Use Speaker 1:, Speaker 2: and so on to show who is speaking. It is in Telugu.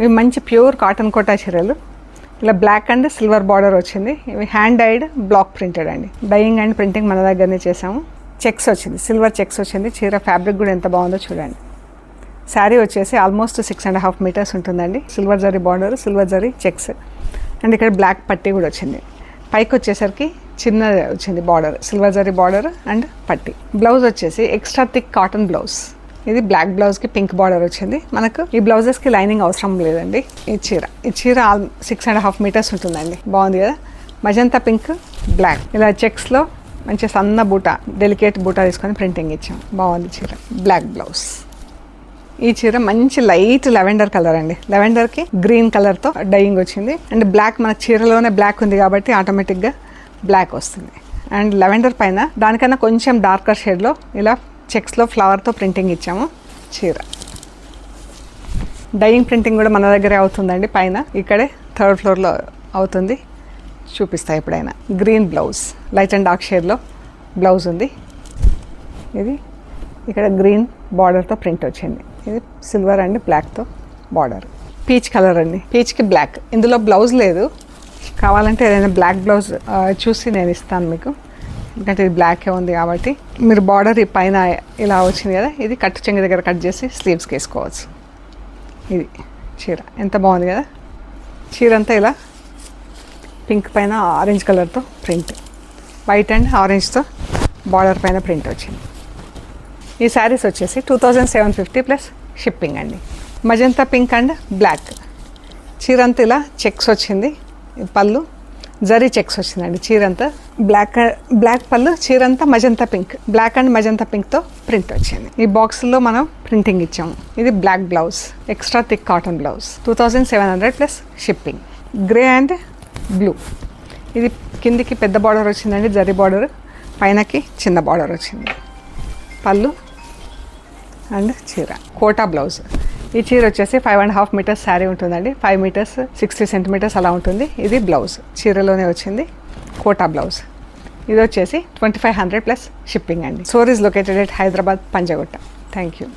Speaker 1: ఇవి మంచి ప్యూర్ కాటన్ కోటా చీరలు. ఇలా బ్లాక్ అండ్ సిల్వర్ బార్డర్ వచ్చింది. ఇవి హ్యాండ్ డైడ్ బ్లాక్ ప్రింటెడ్ అండి. డైయింగ్ అండ్ ప్రింటింగ్ మన దగ్గరనే చేసాము. చెక్స్ వచ్చింది, సిల్వర్ చెక్స్ వచ్చింది. చీర ఫ్యాబ్రిక్ కూడా ఎంత బాగుందో చూడండి. శారీ వచ్చేసి ఆల్మోస్ట్ 6.5 మీటర్స్ ఉంటుందండి. Silver zari border, silver zari checks and ఇక్కడ బ్లాక్ పట్టీ కూడా వచ్చింది. పైకి వచ్చేసరికి చిన్న వచ్చింది border, silver zari border and పట్టీ. బ్లౌజ్ వచ్చేసి ఎక్స్ట్రా థిక్ కాటన్ బ్లౌజ్. ఇది బ్లాక్ బ్లౌజ్కి పింక్ బార్డర్ వచ్చింది. మనకు ఈ బ్లౌజెస్కి లైనింగ్ అవసరం లేదండి. ఈ చీర 6.5 మీటర్స్ ఉంటుందండి. బాగుంది కదా. మజంతా పింక్, బ్లాక్ ఇలా చెక్స్లో మంచి సన్న బూటా, డెలికేట్ బూటా తీసుకొని ప్రింటింగ్ ఇచ్చాం. బాగుంది చీర. Black blouse. ఈ చీర మంచి లైట్ లెవెండర్ కలర్ అండి. లెవెండర్కి గ్రీన్ కలర్తో డైయింగ్ వచ్చింది. అండ్ బ్లాక్ మన చీరలోనే బ్లాక్ ఉంది కాబట్టి ఆటోమేటిక్గా బ్లాక్ వస్తుంది. అండ్ లెవెండర్ పైన దానికన్నా కొంచెం డార్కర్ షేడ్లో ఇలా చెక్స్లో ఫ్లవర్తో ప్రింటింగ్ ఇచ్చాము. చీర డైయింగ్ ప్రింటింగ్ కూడా మన దగ్గరే అవుతుందండి. పైన ఇక్కడే 3rd ఫ్లోర్లో అవుతుంది. చూపిస్తా ఎప్పుడైనా. Green blouse, light and dark షేడ్లో బ్లౌజ్ ఉంది. ఇది ఇక్కడ గ్రీన్ బార్డర్తో ప్రింట్ వచ్చింది. ఇది సిల్వర్ అండ్ బ్లాక్తో బార్డర్. పీచ్ కలర్ అండి. పీచ్కి బ్లాక్. ఇందులో బ్లౌజ్ లేదు, కావాలంటే ఏదైనా బ్లాక్ బ్లౌజ్ చూసి నేను ఇస్తాను మీకు. ఎందుకంటే ఇది బ్లాకే ఉంది కాబట్టి. మీరు బార్డర్ ఈ పైన ఇలా వచ్చింది కదా, ఇది కట్టు చెంగు దగ్గర కట్ చేసి స్లీవ్స్కి వేసుకోవచ్చు. ఇది చీర ఎంత బాగుంది కదా. చీర అంతా ఇలా పింక్ పైన ఆరెంజ్ కలర్తో ప్రింట్, వైట్ అండ్ ఆరెంజ్తో బార్డర్ పైన ప్రింట్ వచ్చింది. ఈ శారీస్ వచ్చేసి 2750 ప్లస్ షిప్పింగ్ అండి. Magenta pink and black. చీర అంతా ఇలా చెక్స్ వచ్చింది. పళ్ళు జరీ చెక్స్ వచ్చిందండి. చీరంతా బ్లాక్ పళ్ళు, చీరంతా magenta pink, black and magenta పింక్తో ప్రింట్ వచ్చింది. ఈ బాక్స్లో మనం ప్రింటింగ్ ఇచ్చాము. ఇది black blouse, extra thick cotton blouse. 2700 plus shipping. Grey and blue. ఇది కిందికి పెద్ద బార్డర్ వచ్చిందండి, జరీ బార్డర్. పైనకి చిన్న బార్డర్ వచ్చింది. పళ్ళు అండ్ చీర. కోటా బ్లౌజ్. ఈ చీర వచ్చేసి 5.5 మీటర్స్ శారీ ఉంటుందండి. 5 మీటర్స్ 60 సెంటీమీటర్స్ అలా ఉంటుంది. ఇది బ్లౌజ్ చీరలోనే వచ్చింది. కోటా బ్లౌజ్. ఇది వచ్చేసి 2500 ప్లస్ షిప్పింగ్ అండి. Store is located at Hyderabad, Panjagutta. Thank you.